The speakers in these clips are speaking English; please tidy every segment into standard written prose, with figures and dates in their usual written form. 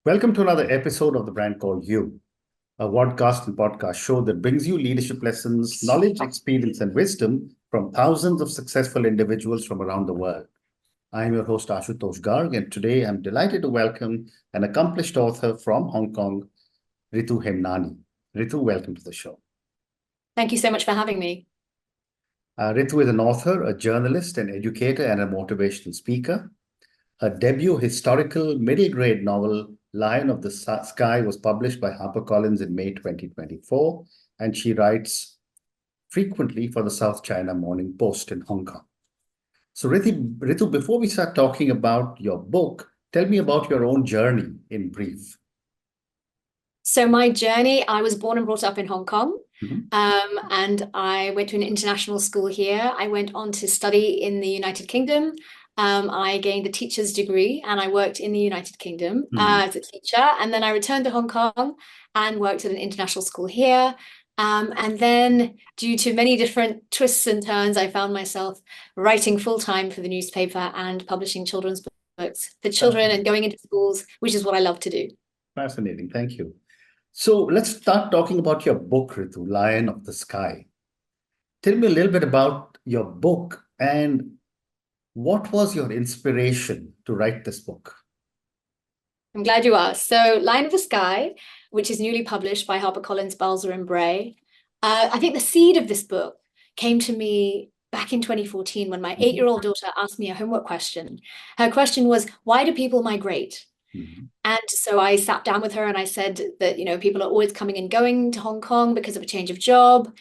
Welcome to another episode of The Brand Called You, a podcast and podcast show that brings you leadership lessons, knowledge, experience, and wisdom from thousands of successful individuals from around the world. I'm your host, Ashutosh Garg, and today I'm delighted to welcome an accomplished author from Hong Kong, Ritu Hemnani. Ritu, welcome to the show. Thank you so much for having me. Ritu is an author, a journalist, an educator, and a motivational speaker. Her debut historical middle grade novel, Lion of the Sky, was published by HarperCollins in May 2024, and she writes frequently for the South China Morning Post in Hong Kong. So Ritu, before we start talking about your book, tell me about your own journey in brief. So my journey, I was born and brought up in Hong Kong, and I went to an international school here. I went on to study in the United Kingdom. I gained a teacher's degree and I worked in the United Kingdom as a teacher. And then I returned to Hong Kong and worked at an international school here. And then due to many different twists and turns, I found myself writing full-time for the newspaper and publishing children's books for children and going into schools, which is what I love to do. Fascinating. Thank you. So let's start talking about your book, Ritu, Lion of the Sky. Tell me a little bit about your book and what was your inspiration to write this book? I'm glad you asked. So Lion of the Sky, which is newly published by HarperCollins, Balzer and Bray. I think the seed of this book came to me back in 2014 when my 8-year-old daughter asked me a homework question. Her question was, why do people migrate? And so I sat down with her and I said that, people are always coming and going to Hong Kong because of a change of job,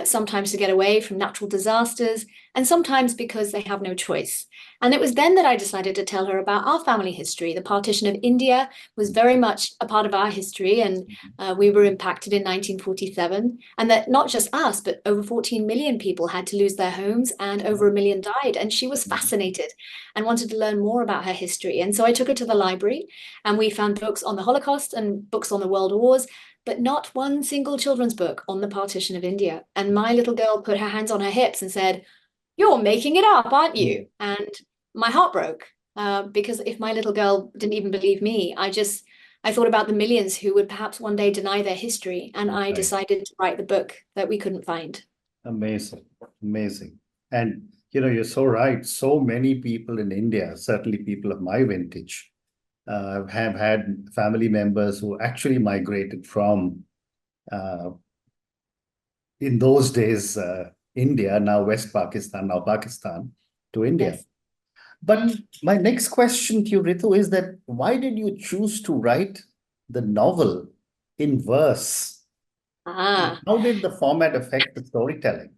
sometimes to get away from natural disasters, and sometimes because they have no choice. And it was then that I decided to tell her about our family history. The partition of India was very much a part of our history, and we were impacted in 1947. And that not just us, but over 14 million people had to lose their homes and over 1 million died. And she was fascinated and wanted to learn more about her history. And so I took her to the library and we found books on the Holocaust and books on the World Wars, but not one single children's book on the partition of India. And my little girl put her hands on her hips and said, "You're making it up, aren't you?" And my heart broke because if my little girl didn't even believe me, I thought about the millions who would perhaps one day deny their history. And I decided to write the book that we couldn't find. Amazing, amazing. And, you're so right. So many people in India, certainly people of my vintage, have had family members who actually migrated from, in those days, India, now West Pakistan, now Pakistan, to India. Yes. But my next question to you, Ritu, is that why did you choose to write the novel in verse? How did the format affect the storytelling?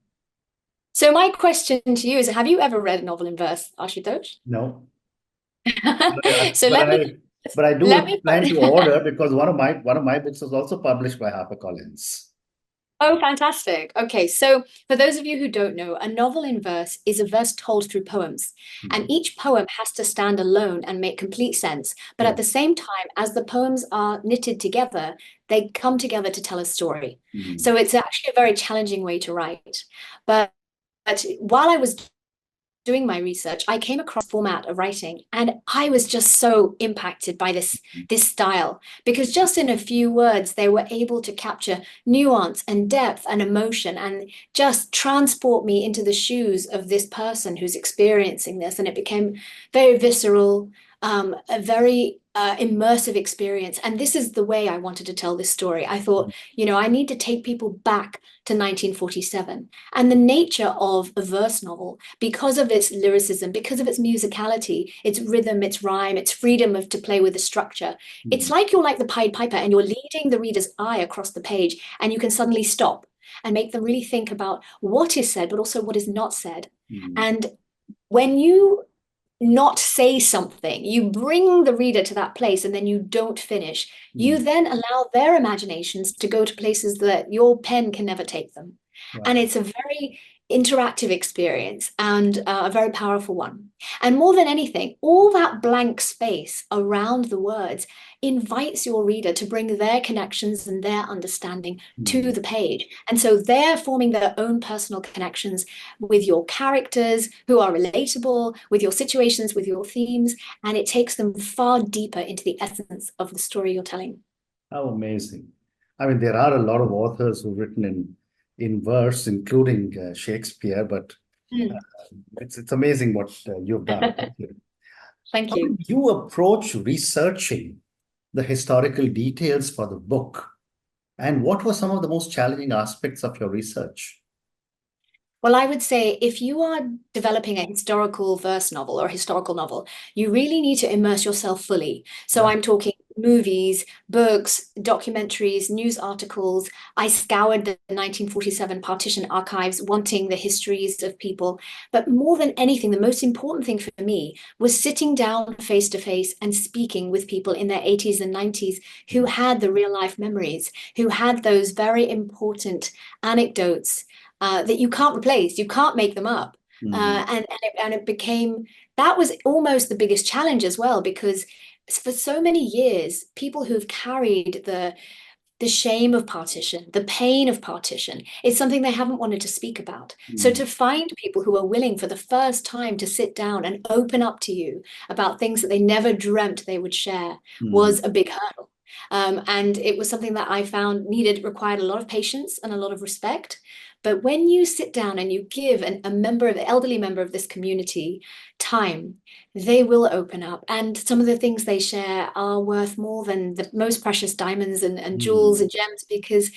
So my question to you is, have you ever read a novel in verse, Ashutosh? No. So But I do plan to order because one of my books was also published by HarperCollins. Oh, fantastic. Okay, so for those of you who don't know, a novel in verse is a verse told through poems. And each poem has to stand alone and make complete sense. But at the same time, as the poems are knitted together, they come together to tell a story. So it's actually a very challenging way to write. But while I was doing my research, I came across format of writing, and I was just so impacted by this style, because just in a few words, they were able to capture nuance and depth and emotion and just transport me into the shoes of this person who's experiencing this. And it became very visceral, a very immersive experience. And this is the way I wanted to tell this story. I thought, I need to take people back to 1947 and the nature of a verse novel, because of its lyricism, because of its musicality, its rhythm, its rhyme, its freedom to play with the structure. It's like you're like the Pied Piper and you're leading the reader's eye across the page, and you can suddenly stop and make them really think about what is said, but also what is not said. And when you not say something, you bring the reader to that place and then you don't finish. You then allow their imaginations to go to places that your pen can never take them. And it's a very interactive experience and a very powerful one. And more than anything, all that blank space around the words invites your reader to bring their connections and their understanding to the page. And so they're forming their own personal connections with your characters who are relatable, with your situations, with your themes, and it takes them far deeper into the essence of the story you're telling. How amazing. I mean, there are a lot of authors who've written in verse, including Shakespeare, but it's amazing what you've done. Thank you. Thank How you. did you approach researching the historical details for the book? And what were some of the most challenging aspects of your research? Well, I would say if you are developing a historical verse novel or a historical novel, you really need to immerse yourself fully. So Yeah. I'm talking movies, books, documentaries, news articles. I scoured the 1947 partition archives, wanting the histories of people. But more than anything, the most important thing for me was sitting down face to face and speaking with people in their 80s and 90s who had the real life memories, who had those very important anecdotes that you can't replace, you can't make them up. And it became, that was almost the biggest challenge as well, because for so many years, people who've carried the shame of partition, the pain of partition, it's something they haven't wanted to speak about. So to find people who are willing for the first time to sit down and open up to you about things that they never dreamt they would share was a big hurdle. And it was something that I found required a lot of patience and a lot of respect. But when you sit down and you give an elderly member of this community time, they will open up. And some of the things they share are worth more than the most precious diamonds and jewels and gems, because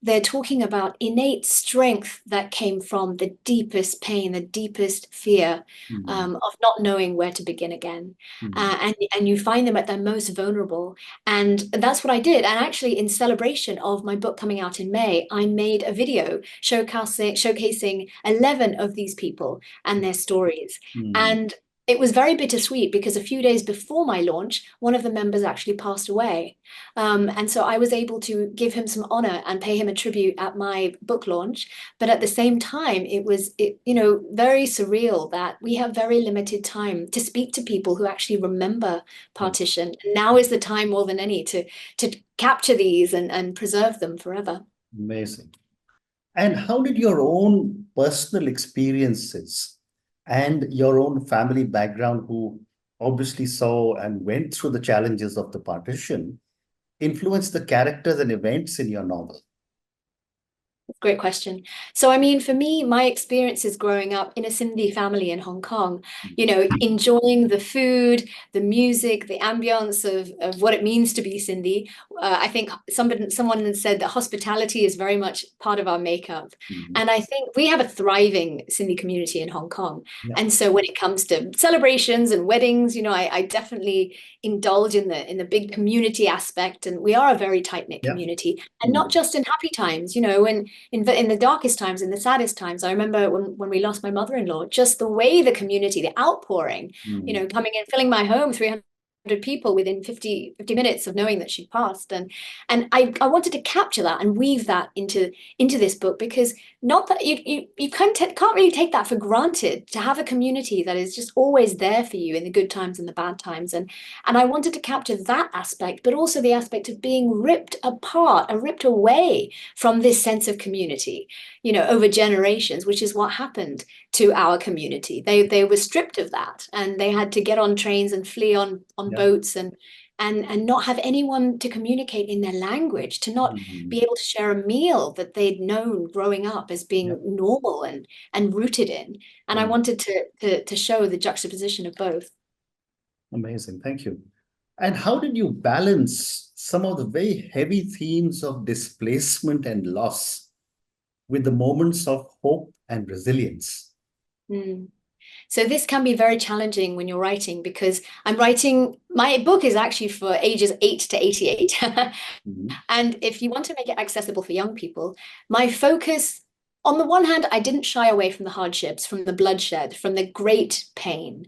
they're talking about innate strength that came from the deepest pain, the deepest fear of not knowing where to begin again. And you find them at their most vulnerable. And that's what I did. And actually, in celebration of my book coming out in May, I made a video showcasing 11 of these people and their stories. And it was very bittersweet because a few days before my launch, one of the members actually passed away. And so I was able to give him some honor and pay him a tribute at my book launch. But at the same time, it was very surreal that we have very limited time to speak to people who actually remember partition. And now is the time more than any to capture these and preserve them forever. Amazing. And how did your own personal experiences and your own family background, who obviously saw and went through the challenges of the partition, influence the characters and events in your novel? Great question. So, I mean, for me, my experiences growing up in a Sindhi family in Hong Kong, enjoying the food, the music, the ambience of what it means to be Sindhi. I think someone said that hospitality is very much part of our makeup. And I think we have a thriving Sindhi community in Hong Kong. Yeah. And so when it comes to celebrations and weddings, I definitely indulge in the big community aspect. And we are a very tight-knit community, and not just in happy times, when in the darkest times, in the saddest times. I remember when we lost my mother-in-law, just the way the community, the outpouring, coming in, filling my home, 300 people within 50 minutes of knowing that she passed. And I wanted to capture that and weave that into this book, because not that you can't really take that for granted, to have a community that is just always there for you in the good times and the bad times. And I wanted to capture that aspect, but also the aspect of being ripped apart or ripped away from this sense of community, over generations, which is what happened to our community. They were stripped of that, and they had to get on trains and flee on boats and not have anyone to communicate in their language, to not be able to share a meal that they'd known growing up as being normal and rooted in. And I wanted to show the juxtaposition of both. Amazing. Thank you. And how did you balance some of the very heavy themes of displacement and loss with the moments of hope and resilience? So this can be very challenging when you're writing, because my book is actually for ages 8 to 88. And if you want to make it accessible for young people, my focus, on the one hand, I didn't shy away from the hardships, from the bloodshed, from the great pain.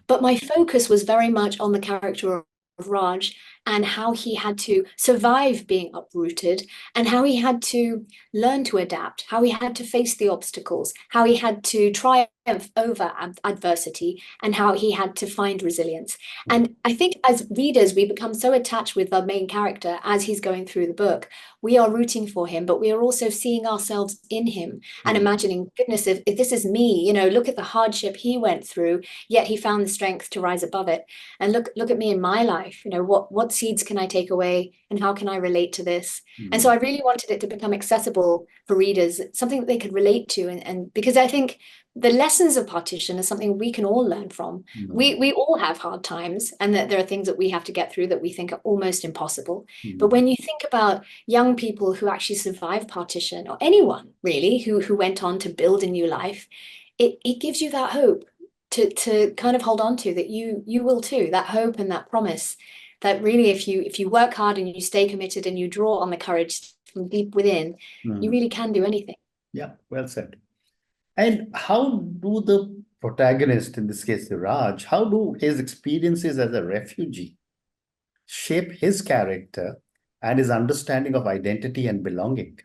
But my focus was very much on the character of Raj and how he had to survive being uprooted, and how he had to learn to adapt, how he had to face the obstacles, how he had to triumph over adversity, and how he had to find resilience. And I think as readers, we become so attached with the main character as he's going through the book. We are rooting for him, but we are also seeing ourselves in him and imagining, goodness, if this is me, you know, look at the hardship he went through, yet he found the strength to rise above it. And look at me in my life, you know, what seeds can I take away and how can I relate to this? And so I really wanted it to become accessible for readers, something that they could relate to. And because I think the lessons of partition are something we can all learn from. We all have hard times, and that there are things that we have to get through that we think are almost impossible. But when you think about young people who actually survived partition, or anyone really who went on to build a new life, it gives you that hope to kind of hold on to, that you will too, that hope and that promise that really if you work hard and you stay committed and you draw on the courage from deep within, you really can do anything. Yeah, well said. And how do the protagonist, in this case, Raj, how do his experiences as a refugee shape his character and his understanding of identity and belonging?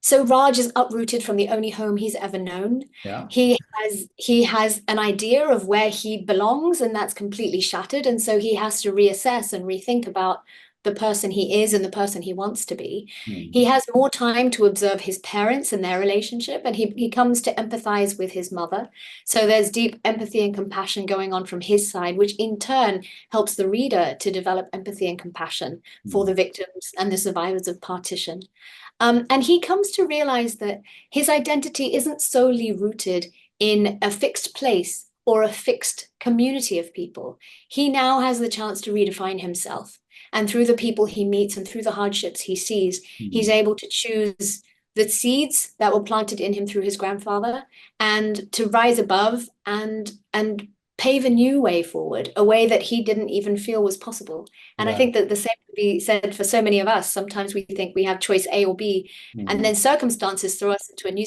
So Raj is uprooted from the only home he's ever known. Yeah. He has an idea of where he belongs, and that's completely shattered. And so he has to reassess and rethink about the person he is and the person he wants to be. He has more time to observe his parents and their relationship, and he comes to empathize with his mother. So there's deep empathy and compassion going on from his side, which in turn helps the reader to develop empathy and compassion for the victims and the survivors of partition. And he comes to realize that his identity isn't solely rooted in a fixed place or a fixed community of people. He now has the chance to redefine himself. And through the people he meets and through the hardships he sees, he's able to choose the seeds that were planted in him through his grandfather and to rise above and pave a new way forward, a way that he didn't even feel was possible. And I think that the same would be said for so many of us. Sometimes we think we have choice A or B, and then circumstances throw us into a new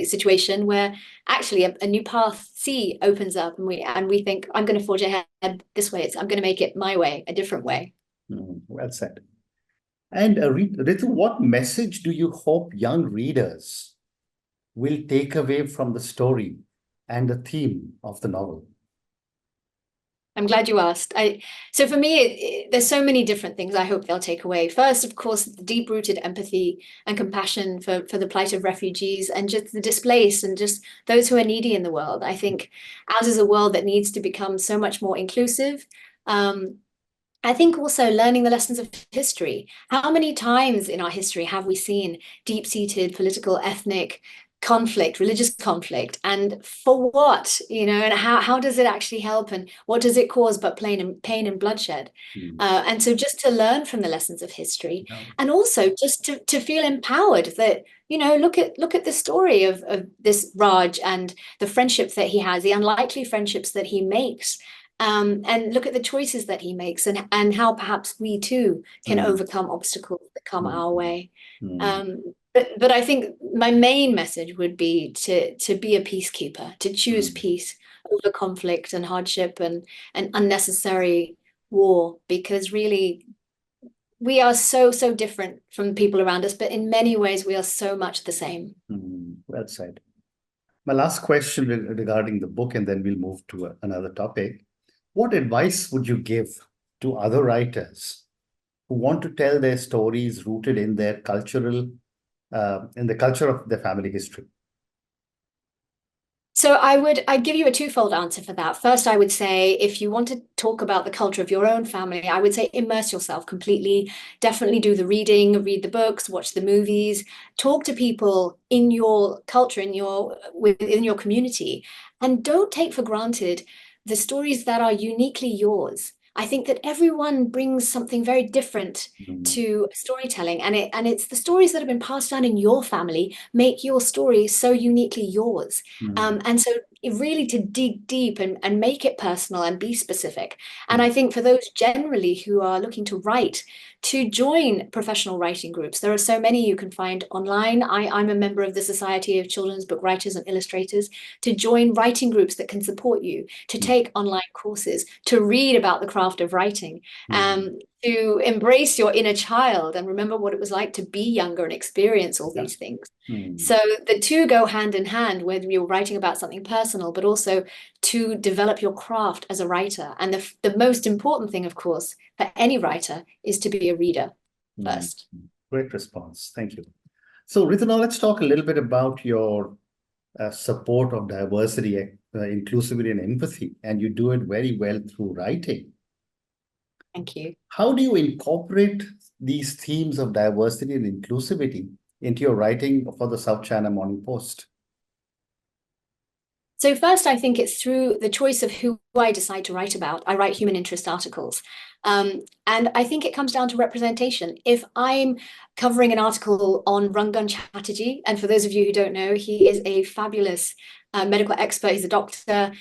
situation where actually a new path C opens up, and we think, I'm going to forge ahead this way. I'm going to make it my way, a different way. Well said. And Ritu, what message do you hope young readers will take away from the story and the theme of the novel? I'm glad you asked. So for me, there's so many different things I hope they'll take away. First, of course, deep-rooted empathy and compassion for the plight of refugees and just the displaced and just those who are needy in the world. I think ours is a world that needs to become so much more inclusive. I think also learning the lessons of history. How many times in our history have we seen deep-seated political, ethnic conflict, religious conflict, and for what, you know, and how does it actually help, and what does it cause but pain and bloodshed? And so just to learn from the lessons of history, and also just to feel empowered that, you know, look at the story of this Raj and the friendships that he has, the unlikely friendships that he makes. And look at the choices that he makes, and how perhaps we too can overcome obstacles that come our way. But I think my main message would be to be a peacekeeper, to choose peace over conflict and hardship and unnecessary war, because really we are so different from people around us, but in many ways we are so much the same. Well said. My last question regarding the book, and then we'll move to another topic. What advice would you give to other writers who want to tell their stories rooted in their cultural, in the culture of their family history? So I'd give you a twofold answer for that. First, I would say if you want to talk about the culture of your own family, I would say immerse yourself completely. Definitely do the reading, read the books, watch the movies, talk to people in your culture, within your community, and don't take for granted the stories that are uniquely yours. I think that everyone brings something very different to storytelling, and it's the stories that have been passed down in your family make your story so uniquely yours. And so really to dig deep and make it personal and be specific. And I think for those generally who are looking to write, to join professional writing groups. There are so many you can find online. I'm a member of the Society of Children's Book Writers and Illustrators. To join writing groups that can support you, to take online courses, to read about the craft of writing, to embrace your inner child and remember what it was like to be younger and experience all these things. So the two go hand in hand, whether you're writing about something personal, but also to develop your craft as a writer. And the most important thing, of course, for any writer is to be a reader first. Great response. Thank you. So Ritu, now let's talk a little bit about your support of diversity, inclusivity, and empathy. And you do it very well through writing. Thank you. How do you incorporate these themes of diversity and inclusivity into your writing for the South China Morning Post? So first, I think it's through the choice of who I decide to write about. I write human interest articles. And I think it comes down to representation. If I'm covering an article on Rangan Chatterjee, and for those of you who don't know, he is a fabulous medical expert. He's a doctor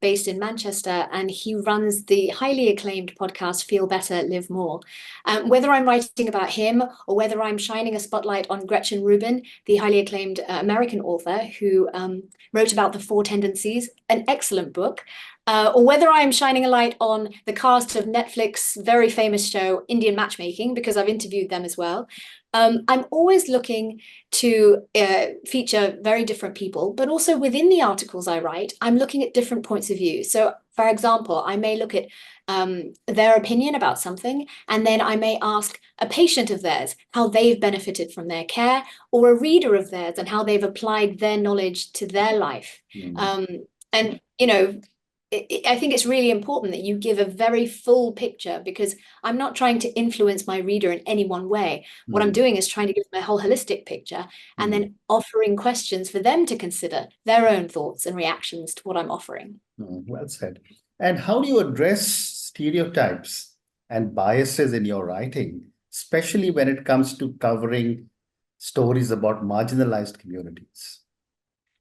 based in Manchester, and he runs the highly acclaimed podcast, Feel Better, Live More. Whether I'm writing about him or whether I'm shining a spotlight on Gretchen Rubin, the highly acclaimed American author who wrote about the Four Tendencies, an excellent book, or whether I'm shining a light on the cast of Netflix very famous show, Indian Matchmaking, because I've interviewed them as well. I'm always looking to feature very different people, but also within the articles I write, I'm looking at different points of view. So, for example, I may look at their opinion about something, and then I may ask a patient of theirs how they've benefited from their care, or a reader of theirs and how they've applied their knowledge to their life. And, you know, I think it's really important that you give a very full picture, because I'm not trying to influence my reader in any one way. What I'm doing is trying to give them a whole holistic picture and then offering questions for them to consider their own thoughts and reactions to what I'm offering. Well said. And how do you address stereotypes and biases in your writing, especially when it comes to covering stories about marginalized communities?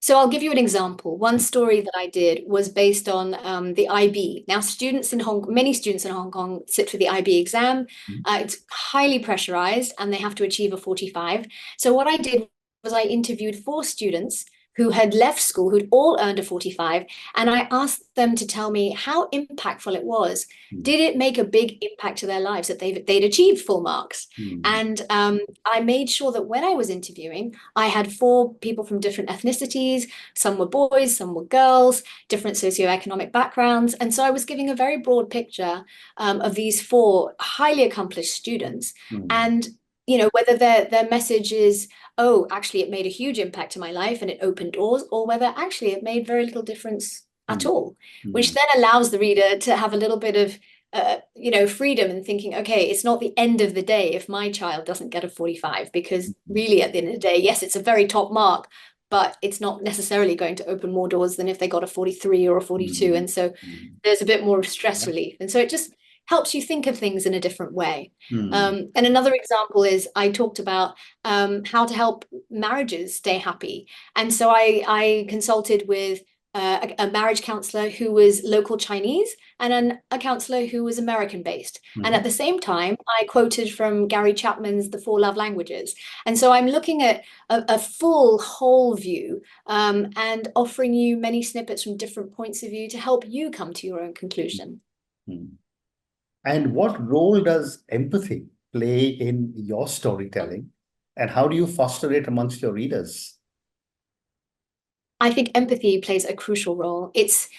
So I'll give you an example. One story that I did was based on the IB. Now, many students in Hong Kong sit for the IB exam. It's highly pressurized and they have to achieve a 45. So what I did was I interviewed 4 students who had left school, who'd all earned a 45, and I asked them to tell me how impactful it was. Did it make a big impact to their lives that they'd achieved full marks? And I made sure that when I was interviewing, I had 4 people from different ethnicities. Some were boys, some were girls, different socioeconomic backgrounds. And so I was giving a very broad picture of these 4 highly accomplished students. And you know, whether their message is, oh, actually, it made a huge impact to my life and it opened doors, or whether actually it made very little difference at all, which then allows the reader to have a little bit of, you know, freedom in thinking, okay, it's not the end of the day if my child doesn't get a 45, because really at the end of the day, yes, it's a very top mark, but it's not necessarily going to open more doors than if they got a 43 or a 42. And so there's a bit more stress relief. And so it just helps you think of things in a different way. And another example is I talked about how to help marriages stay happy. And so I consulted with a marriage counselor who was local Chinese and a counselor who was American based. And at the same time, I quoted from Gary Chapman's The 4 Love Languages. And so I'm looking at a full whole view and offering you many snippets from different points of view to help you come to your own conclusion. And what role does empathy play in your storytelling, and how do you foster it amongst your readers? I think empathy plays a crucial role. It's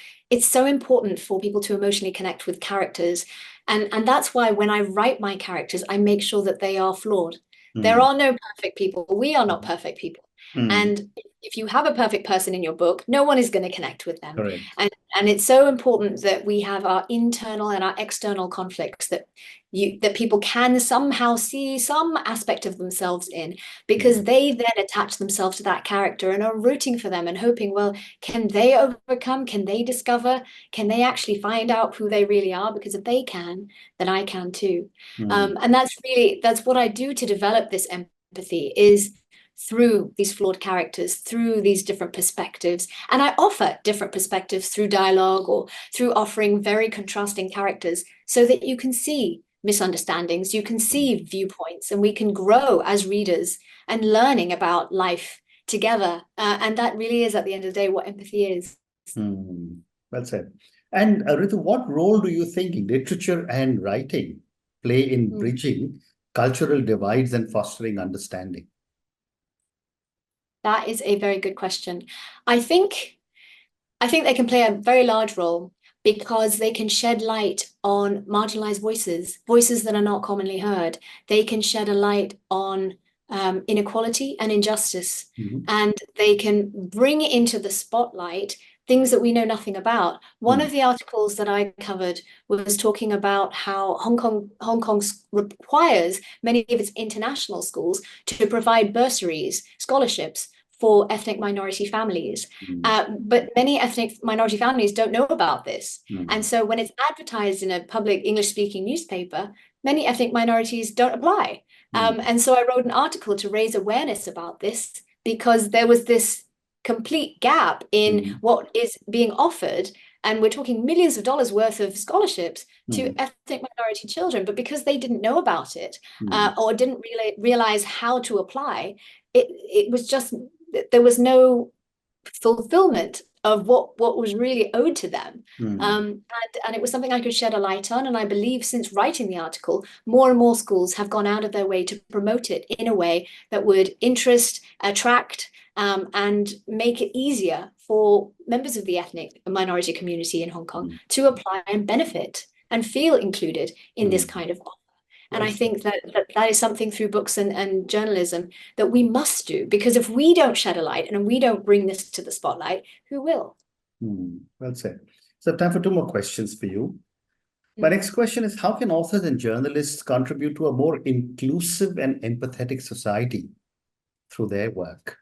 so important for people to emotionally connect with characters. And that's why when I write my characters, I make sure that they are flawed. There are no perfect people. We are not perfect people. And if you have a perfect person in your book, no one is going to connect with them. Correct. And it's so important that we have our internal and our external conflicts that people can somehow see some aspect of themselves in, because they then attach themselves to that character and are rooting for them and hoping, well, can they overcome? Can they discover? Can they actually find out who they really are? Because if they can, then I can too. And that's what I do to develop this empathy, is through these flawed characters, through these different perspectives. And I offer different perspectives through dialogue or through offering very contrasting characters so that you can see misunderstandings, you can see viewpoints, and we can grow as readers and learning about life together. And that really is, at the end of the day, what empathy is. Well said. And Ritu, what role do you think literature and writing play in bridging cultural divides and fostering understanding? That is a very good question. I think they can play a very large role because they can shed light on marginalized voices, voices that are not commonly heard. They can shed a light on inequality and injustice, and they can bring into the spotlight things that we know nothing about. One of the articles that I covered was talking about how Hong Kong requires many of its international schools to provide bursaries, scholarships for ethnic minority families. But many ethnic minority families don't know about this. And so when it's advertised in a public English-speaking newspaper, many ethnic minorities don't apply. And so I wrote an article to raise awareness about this because there was this complete gap in what is being offered. And we're talking millions of dollars worth of scholarships to ethnic minority children. But because they didn't know about it or didn't really realize how to apply, it was just, there was no fulfillment of what was really owed to them. And it was something I could shed a light on. And I believe since writing the article, more and more schools have gone out of their way to promote it in a way that would interest, attract, and make it easier for members of the ethnic minority community in Hong Kong to apply and benefit and feel included in this kind of offer. And I think that is something through books and journalism that we must do, because if we don't shed a light and we don't bring this to the spotlight, who will? Well said. So time for two more questions for you. My next question is, how can authors and journalists contribute to a more inclusive and empathetic society through their work?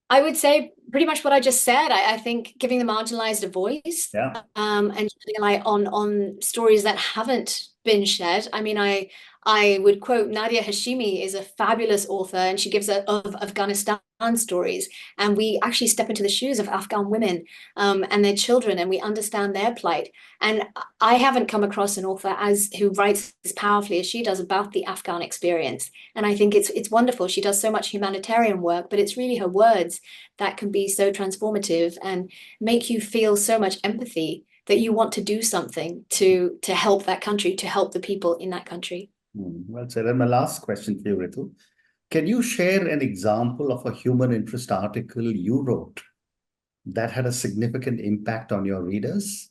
I would say pretty much what I just said. I think giving the marginalized a voice, and shedding light on stories that haven't been shared. I mean, I would quote Nadia Hashimi is a fabulous author, and she gives of Afghanistan stories, and we actually step into the shoes of Afghan women and their children, and we understand their plight. And I haven't come across an author who writes as powerfully as she does about the Afghan experience. And I think it's wonderful. She does so much humanitarian work, but it's really her words that can be so transformative and make you feel so much empathy that you want to do something to help that country, to help the people in that country. Well said. And my last question for you, Ritu. Can you share an example of a human interest article you wrote that had a significant impact on your readers?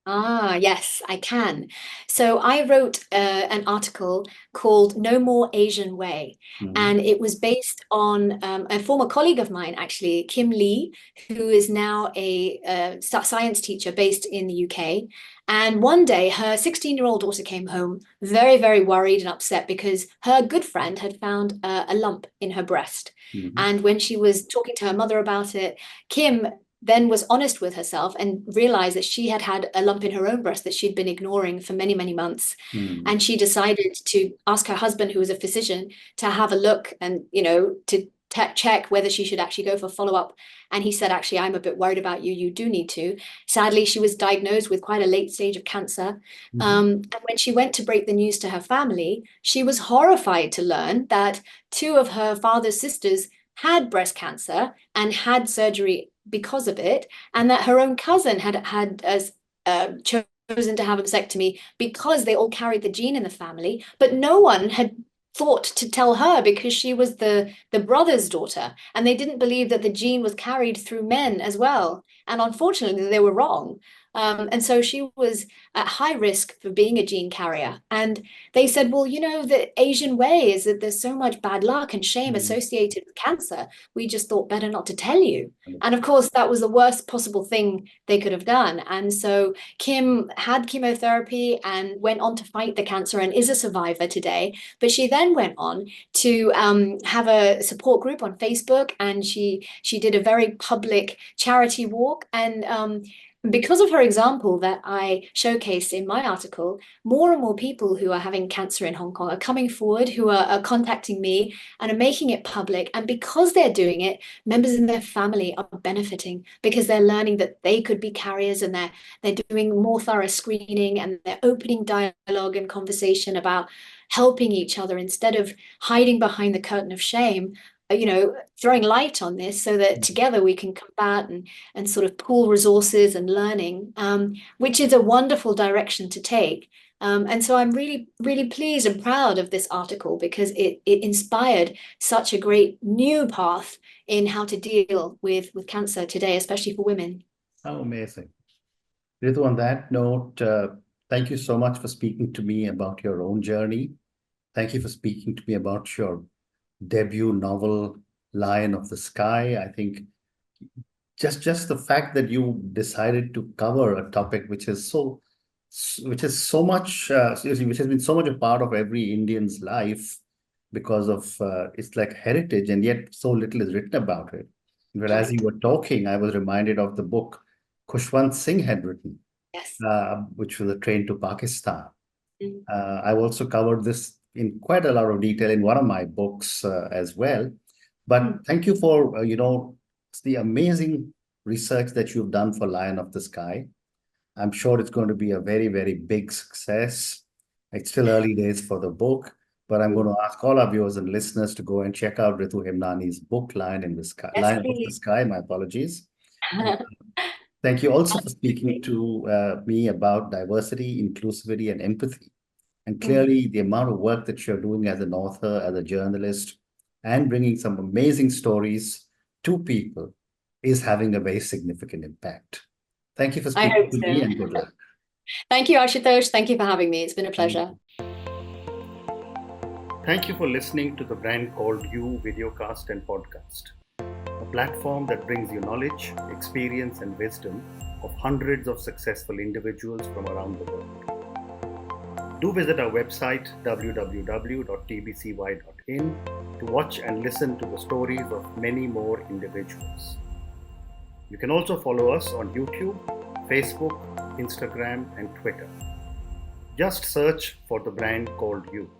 Yes, I can. So I wrote an article called No More Asian Way, and it was based on a former colleague of mine, actually, Kim Lee, who is now a science teacher based in the UK. And one day, her 16-year-old daughter came home very, very worried and upset because her good friend had found a lump in her breast. And when she was talking to her mother about it, Kim then was honest with herself and realized that she had a lump in her own breast that she'd been ignoring for many, many months. And she decided to ask her husband, who was a physician, to have a look and, to check whether she should actually go for follow-up. And he said, actually, I'm a bit worried about you. You do need to. Sadly, she was diagnosed with quite a late stage of cancer. And when she went to break the news to her family, she was horrified to learn that two of her father's sisters had breast cancer and had surgery because of it, and that her own cousin had chosen to have a vasectomy because they all carried the gene in the family, but no one had thought to tell her because she was the brother's daughter, and they didn't believe that the gene was carried through men as well. And unfortunately, they were wrong. And so she was at high risk for being a gene carrier. And they said, well, the Asian way is that there's so much bad luck and shame associated with cancer. We just thought better not to tell you. And of course, that was the worst possible thing they could have done. And so Kim had chemotherapy and went on to fight the cancer and is a survivor today. But she then went on to have a support group on Facebook, and she did a very public charity walk. And Because of her example that I showcased in my article, more and more people who are having cancer in Hong Kong are coming forward, who are contacting me and are making it public. And because they're doing it, members in their family are benefiting because they're learning that they could be carriers, and they're doing more thorough screening, and they're opening dialogue and conversation about helping each other instead of hiding behind the curtain of shame. Throwing light on this so that together we can combat and sort of pool resources and learning, which is a wonderful direction to take. And so I'm really, really pleased and proud of this article because it inspired such a great new path in how to deal with cancer today, especially for women. How amazing. Ritu, on that note, thank you so much for speaking to me about your own journey. Thank you for speaking to me about your debut novel, Lion of the Sky. I think just the fact that you decided to cover a topic which is so much which has been so much a part of every Indian's life because of its like heritage, and yet so little is written about it. But as you Correct. were talking, I was reminded of the book Khushwant Singh had written, Yes. which was A Train to Pakistan. Mm. I've also covered this in quite a lot of detail in one of my books as well. But Mm. thank you for, the amazing research that you've done for Lion of the Sky. I'm sure it's going to be a very, very big success. It's still early days for the book, but I'm going to ask all our viewers and listeners to go and check out Ritu Hemnani's book, Lion in the Sky, Yes, Lion of the please. Sky, my apologies. Thank you also for speaking to me about diversity, inclusivity, and empathy. And Mm. clearly, the amount of work that you're doing as an author, as a journalist, and bringing some amazing stories to people is having a very significant impact. Thank you for I speaking hope to me, so. and good luck. Thank you, Ashutosh. Thank you for having me. It's been a pleasure. Thank you for listening to the brand called You Videocast and Podcast, a platform that brings you knowledge, experience, and wisdom of hundreds of successful individuals from around the world. Do visit our website www.tbcy.in to watch and listen to the stories of many more individuals. You can also follow us on YouTube, Facebook, Instagram, and Twitter. Just search for the brand called You.